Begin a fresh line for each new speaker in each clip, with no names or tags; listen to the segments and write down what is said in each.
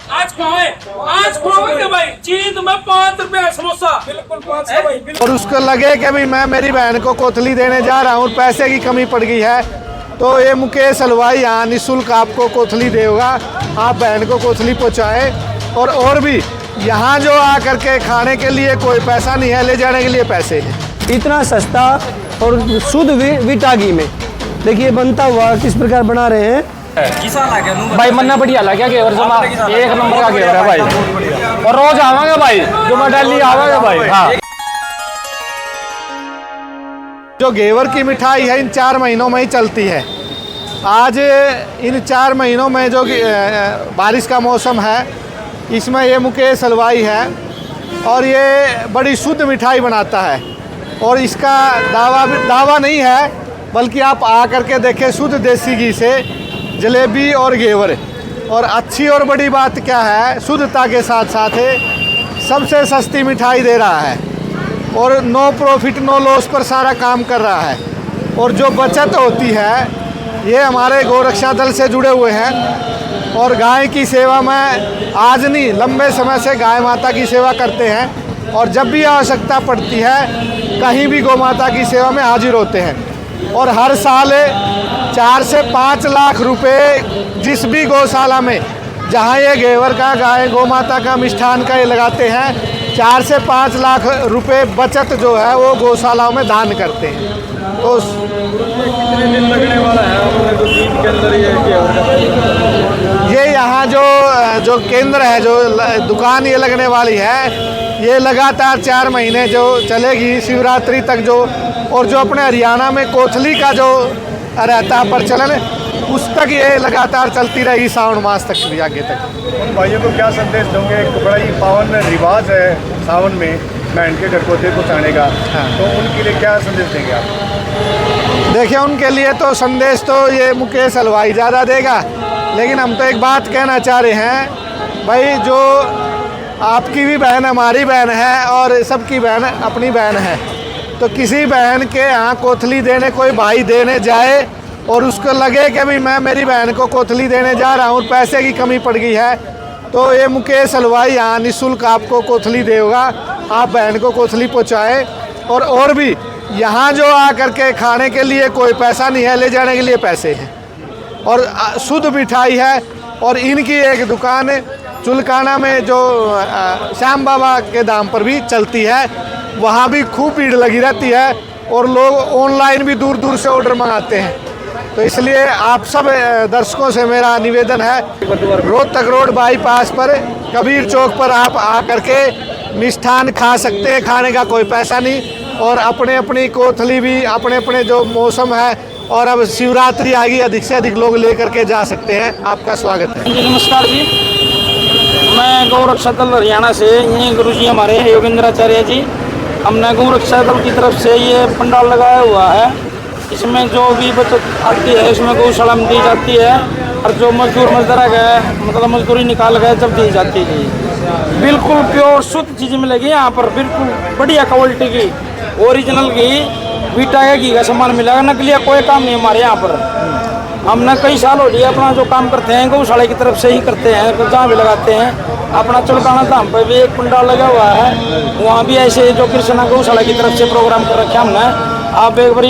आज खोएंगे भाई, चीज में 5 रुपया समोसा, बिल्कुल 5 भाई।
और उसको लगे कि भाई मैं मेरी बहन को कोथली देने जा रहा हूँ, पैसे की कमी पड़ गई है, तो ये मुकेश हलवाई यहाँ निःशुल्क आपको कोथली देगा। आप बहन को कोथली पहुँचाए। और भी यहाँ जो आकर के खाने के लिए कोई पैसा नहीं है, ले जाने के लिए पैसे हैं।
इतना सस्ता और शुद्ध विटा घी में देखिए बनता हुआ किस प्रकार बना रहे हैं
भाई। मन्ना बढ़िया लगा घेवर जमा एक नंबर का घेवर है भाई, और रोज आवांगे भाई, जुमा डेली आवांगे भाई। हाँ,
जो घेवर की मिठाई है इन 4 महीनों में ही चलती है। आज इन 4 महीनों में जो बारिश का मौसम है, इसमें ये मुकेश हलवाई है और ये बड़ी शुद्ध मिठाई बनाता है। और इसका दावा नहीं है, बल्कि आप आकर के देखें, शुद्ध देसी घी से जलेबी और घेवर। और अच्छी और बड़ी बात क्या है, शुद्धता के साथ साथ सबसे सस्ती मिठाई दे रहा है और नो प्रॉफिट नो लॉस पर सारा काम कर रहा है। और जो बचत होती है, ये हमारे गौरक्षा दल से जुड़े हुए हैं और गाय की सेवा में आज नहीं, लंबे समय से गाय माता की सेवा करते हैं और जब भी आवश्यकता पड़ती है कहीं भी गौ माता की सेवा में हाजिर होते हैं। और हर साल 4 से 5 लाख रुपए जिस भी गौशाला में जहाँ ये घेवर का, गाय गौ माता का, मिष्ठान का ये लगाते हैं, 4 से 5 लाख रुपए बचत जो है वो गौशालाओं में दान करते हैं। तो
कितने दिन लगने वाला है जो दिन के अंदर
ये यहाँ जो केंद्र है, जो दुकान ये लगने वाली है, ये लगातार 4 महीने जो चलेगी, शिवरात्रि तक जो। और जो अपने हरियाणा में कोथली का जो रहता है प्रचलन, उस तक ये लगातार चलती रहेगी, सावन मास तक भी आगे तक।
उन भाइयों को क्या संदेश दोगे? एक बड़ा ही पावन रिवाज है सावन में बहन के घर को दे पहुँचाने का। हाँ। तो उनके लिए क्या संदेश देंगे आप?
देखिए, उनके लिए तो संदेश तो ये मुकेश हलवाई ज़्यादा देगा, लेकिन हम तो एक बात कहना चाह रहे हैं भाई, जो आपकी भी बहन हमारी बहन है और सबकी बहन अपनी बहन है। तो किसी बहन के यहाँ कोथली देने कोई भाई देने जाए और उसको लगे कि भाई मैं मेरी बहन को कोथली देने जा रहा हूँ, पैसे की कमी पड़ गई है, तो ये मुकेश हलवाई यहाँ निःशुल्क आपको कोथली देगा। आप बहन को कोथली पहुँचाए। और भी यहाँ जो आकर के खाने के लिए कोई पैसा नहीं है, ले जाने के लिए पैसे हैं। और शुद्ध मिठाई है। और इनकी एक दुकान चुलकाना में जो श्याम बाबा के दाम पर भी चलती है, वहाँ भी खूब भीड़ लगी रहती है और लोग ऑनलाइन भी दूर दूर से ऑर्डर मंगाते हैं। तो इसलिए आप सब दर्शकों से मेरा निवेदन है, रोहतक रोड बाईपास पर कबीर चौक पर आप आकर के मिष्ठान खा सकते हैं, खाने का कोई पैसा नहीं। और अपने अपनी कोथली भी अपने अपने जो मौसम है, और अब शिवरात्रि आ गई, अधिक से अधिक लोग लेकर के जा सकते हैं। आपका स्वागत है
जी। नमस्कार जी, मैं गौरक्षा दल हरियाणा से, ये गुरु जी हमारे योगेंद्राचार्य जी, हमने गौरक्षा दल की तरफ से ये पंडाल लगाया हुआ है। इसमें जो भी बचत आती है इसमें गौशाला में दी जाती है, और जो मजदूर मजदूरा गए, मतलब मजदूरी निकाल गए, जब दी जाती है जी। बिल्कुल प्योर शुद्ध चीज़ मिलेगी यहाँ पर, बिल्कुल बढ़िया क्वालिटी की ओरिजिनल घी, वीटा का घी का सामान मिलेगा। नकली कोई काम नहीं हमारे यहाँ पर। हमने कई साल हो लिया अपना जो काम करते हैं गौशाला की तरफ से ही करते हैं, जहाँ भी लगाते हैं। अपना चुलकाना धाम पर भी एक पंडाल लगा हुआ है, वहाँ भी ऐसे जो कृष्णा गौशाला की तरफ से प्रोग्राम कर रखे हमने। आप एक बार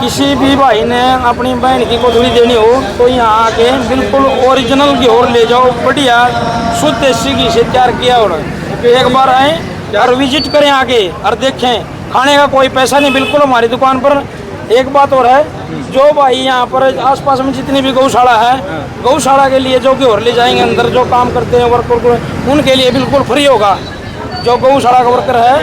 किसी भी भाई ने अपनी बहन की कोथली देनी हो तो यहाँ आके बिल्कुल ओरिजिनल घी और ले जाओ, बढ़िया शुद्ध देसी घी से तैयार किया। और एक बार आए और विजिट करें आके और देखें, खाने का कोई पैसा नहीं, बिल्कुल हमारी दुकान पर। एक बात और है, जो भाई यहाँ पर आसपास में जितनी भी गौशाला है, गौशाला के लिए जो घेवर ले जाएंगे अंदर, जो काम करते हैं वर्कर, उनके लिए बिल्कुल फ्री होगा। जो गौशाला का वर्कर है,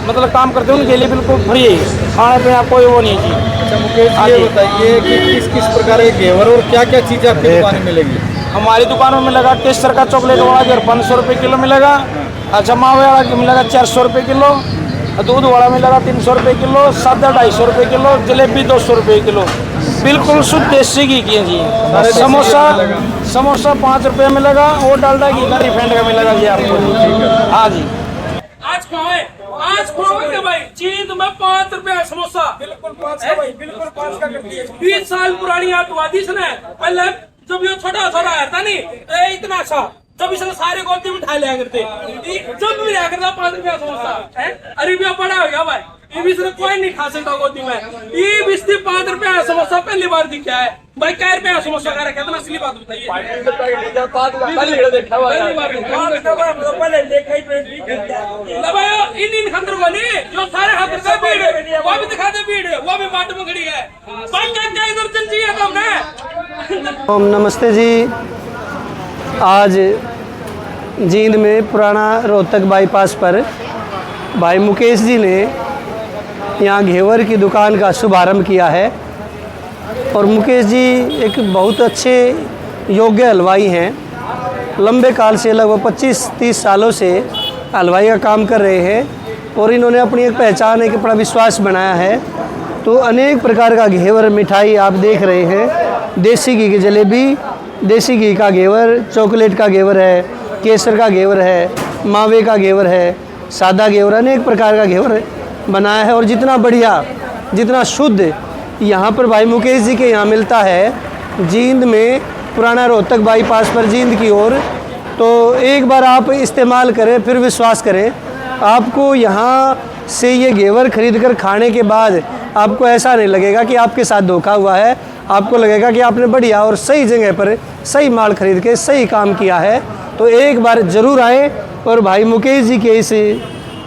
मतलब काम करते हैं, उनके लिए बिल्कुल फ्री है, खाने पीने कोई वो नहीं जी।
अच्छा मुकेश, ये बताइए कि किस किस प्रकार के घेवर और क्या क्या चीज़ें आपकी दुकान में मिलेगी?
हमारी दुकान में मिलेगा केसर का चॉकलेट वाला घेवर 500 रुपये किलो मिलेगा। अच्छा, मावे वाला मिलेगा 400 रुपये किलो। दूध वाला मिलेगा 300 रुपये किलो। सादा 250 रुपये किलो। जलेबी 200 रुपये किलो। बिल्कुल शुद्ध देसी घी की है जी। समोसा 5 रुपये मिलेगा। और डालडा घी का रिफाइंड का मिलेगा जी आपको। हाँ जी,
आज खोएंगे भाई, चीज में 5 रुपया समोसा, बिल्कुल 5 का भाई, बिल्कुल 5 का करती है। 20 साल पुरानी आतवादी ने पहले, जब ये छोटा छोटा था नहीं इतना सा, जब इसने सारे गोदी में उठा लिया करते, जब भी लिया करता 5 रुपया समोसा है। अरे रुपया बड़ा हो गया भाई, ये भी इसने कोई नहीं खा सकता गोदी में। ये बिस्ती 5 रुपया समोसा पहली बार दिखा है भाई। क्या रुपया समोसा खा रखा है, असली बात बताइए। इन खंडर को नहीं, जो सारे हाथ का भीड़ है वो भी दिखा दे, भीड़ है वो भी बाट में खड़ी है। क्या इधर चल चाहिए था हमने।
ओम नमस्ते जी। आज जींद में पुराना रोहतक बाईपास पर भाई मुकेश जी ने यहाँ घेवर की दुकान का शुभारंभ किया है। और मुकेश जी एक बहुत अच्छे योग्य हलवाई हैं। लंबे काल से लगभग 25-30 सालों से हलवाई का काम कर रहे हैं और इन्होंने अपनी एक पहचान, एक अपना विश्वास बनाया है। तो अनेक प्रकार का घेवर मिठाई आप देख रहे हैं। देसी घी की जलेबी, देसी घी का घेवर, चॉकलेट का घेवर है, केसर का घेवर है, मावे का घेवर है, सादा घेवर, अनेक प्रकार का घेवर बनाया है। और जितना बढ़िया, जितना शुद्ध यहाँ पर भाई मुकेश जी के यहाँ मिलता है जींद में, पुराना रोहतक बाईपास पर जींद की ओर, तो एक बार आप इस्तेमाल करें, फिर विश्वास करें। आपको यहाँ से ये घेवर खरीद कर खाने के बाद आपको ऐसा नहीं लगेगा कि आपके साथ धोखा हुआ है। आपको लगेगा कि आपने बढ़िया और सही जगह पर सही माल खरीद के सही काम किया है। तो एक बार ज़रूर आएँ और भाई मुकेश जी के इस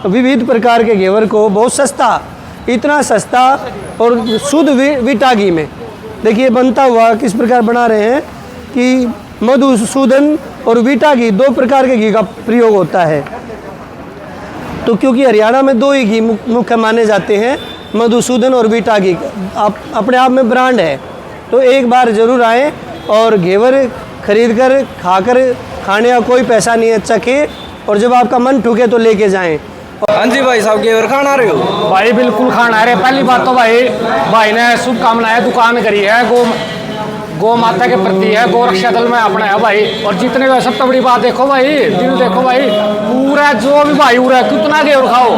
विविध प्रकार के घेवर को बहुत सस्ता, इतना सस्ता और शुद्ध वीटा घी में, देखिए बनता हुआ किस प्रकार बना रहे हैं कि मधुसूदन और वीटा घी, 2 प्रकार के घी का प्रयोग होता है। तो क्योंकि हरियाणा में 2 ही घी मुख्य माने जाते हैं, मधुसूदन और वीटा घी, आप अपने आप में ब्रांड है। तो एक बार ज़रूर आएँ और घेवर खरीद कर खाकर, खाने का कोई पैसा नहीं है, चखे और जब आपका मन ठुके तो लेके जाएं।
हाँ जी भाई साहब, घेवर खाना रहे हो?
भाई बिल्कुल खाना है। पहली बात तो भाई ने शुभकामनाएं दुकान करी है, गौ माता के प्रति है, गौ रक्षा दल में अपना है भाई। और जितने का सबसे बड़ी बात देखो भाई, दिल देखो भाई, पूरा जो भी भाई पूरा कितना घेवर खाओ,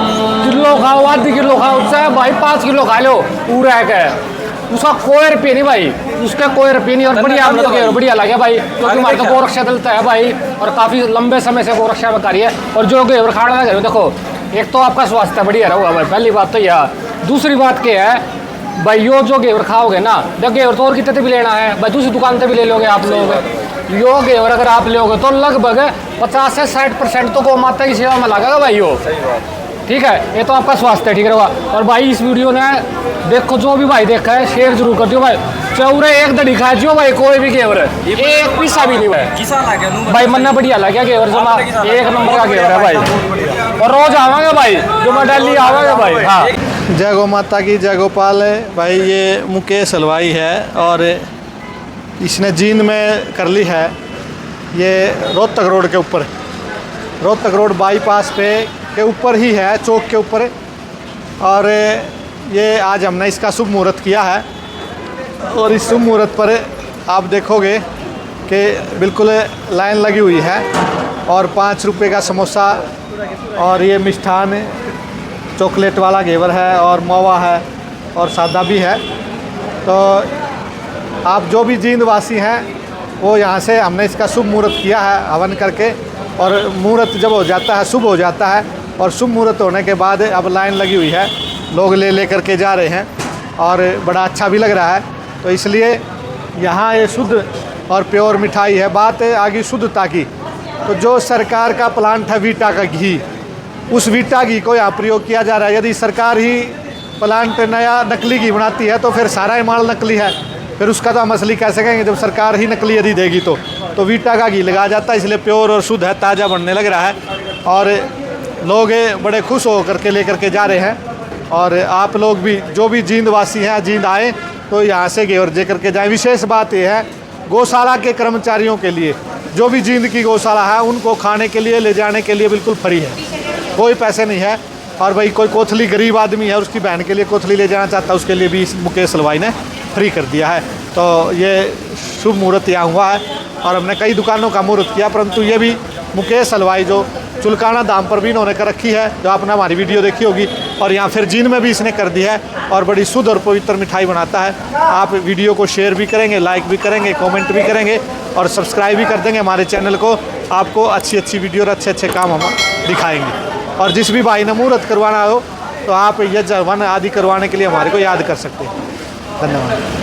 किलो खाओ, आधी किलो खाओ, उससे भाई 5 किलो खा लो, पूरा है उसका कोई रुपये नहीं भाई, उसका कोई रुपये नहीं। और बढ़िया हम लोग बढ़िया लगे भाई, क्योंकि हमारे तो गौ रक्षा दल है भाई और काफ़ी लंबे समय से गौ रक्षा में कार्य है। और जो घेवर खाना है देखो, एक तो आपका स्वास्थ्य बढ़िया रहोगा भाई, पहली बात तो यह। दूसरी बात क्या है भाई, यो जो घेवर खाओगे ना, जब घेवर तो और कितने भी लेना है भाई, दूसरी दुकान से भी ले लोगे आप लोग। यो घेवर अगर आप लोगे तो लगभग 50 से 60% तो गौ माता की सेवा में लगेगा भाई यो। ठीक है, ये तो आपका स्वास्थ्य ठीक रहेगा। और भाई इस वीडियो ने देखो, जो भी भाई देखा है शेयर जरूर कर दियो भाई। चौरे एक दड़ी खा जो भाई, कोई भी घेवर एक पैसा भी नहीं है भाई, मन बढ़िया लगे घेवर, जमा 1 नंबर का घेवर है भाई। और रोज आवांगे भाई, जो मैं डेली आवांगे भाई। हाँ,
जय गौ माता की, जय गोपाल। भाई ये मुकेश हलवाई है और इसने जींद में कर ली है, ये रोहतक रोड के ऊपर, रोहतक रोड बाईपास पे के ऊपर ही है, चौक के ऊपर। और ये आज हमने इसका शुभ मुहूर्त किया है और इस शुभ मुहूर्त पर आप देखोगे कि बिल्कुल लाइन लगी हुई है और 5 रुपये का समोसा और ये मिष्ठान चॉकलेट वाला घेवर है और मावा है और सादा भी है। तो आप जो भी जींद वासी हैं वो यहाँ से हमने इसका शुभ मुहूर्त किया है हवन करके, और मुहूर्त जब हो जाता है, शुभ हो जाता है, और शुभ मुहूर्त होने के बाद अब लाइन लगी हुई है, लोग ले करके जा रहे हैं और बड़ा अच्छा भी लग रहा है। तो इसलिए यहाँ ये शुद्ध और प्योर मिठाई है। बात आ गई शुद्धता की, तो जो सरकार का प्लांट है वीटा का घी, उस वीटा घी को यहाँ प्रयोग किया जा रहा है। यदि सरकार ही प्लांट नया नकली घी बनाती है तो फिर सारा ही माल नकली है, फिर उसका तो हम असली कैसे कहेंगे जब सरकार ही नकली यदि देगी। तो वीटा का घी लगाया जाता है, इसलिए प्योर और शुद्ध है, ताज़ा बनने लग रहा है और लोग बड़े खुश हो करके लेकर के जा रहे हैं। और आप लोग भी, जो भी जींद वासी हैं, जींद आए तो यहाँ से घेवर दे करके जाएँ। विशेष बात यह है, गौशाला के कर्मचारियों के लिए, जो भी जींद की गौशाला है उनको खाने के लिए, ले जाने के लिए बिल्कुल फ्री है, कोई पैसे नहीं है। और भाई कोई कोथली गरीब आदमी है, उसकी बहन के लिए कोथली ले जाना चाहता है, उसके लिए भी मुकेश हलवाई ने फ्री कर दिया है। तो ये शुभ मुहूर्त यहाँ हुआ है और हमने कई दुकानों का मुहूर्त किया, परंतु ये भी मुकेश हलवाई जो चुलकाना दाम पर भी इन्होंने कर रखी है, जो आपने हमारी वीडियो देखी होगी, और यहाँ फिर जींद में भी इसने कर दी है और बड़ी शुद्ध और पवित्र मिठाई बनाता है। आप वीडियो को शेयर भी करेंगे, लाइक भी करेंगे, कमेंट भी करेंगे और सब्सक्राइब भी कर देंगे हमारे चैनल को। आपको अच्छी अच्छी वीडियो और अच्छे अच्छे काम हम दिखाएंगे। और जिस भी भाई ने मुहूर्त करवाना हो तो आप यज्ञ हवन आदि करवाने के लिए हमारे को याद कर सकते हैं। धन्यवाद।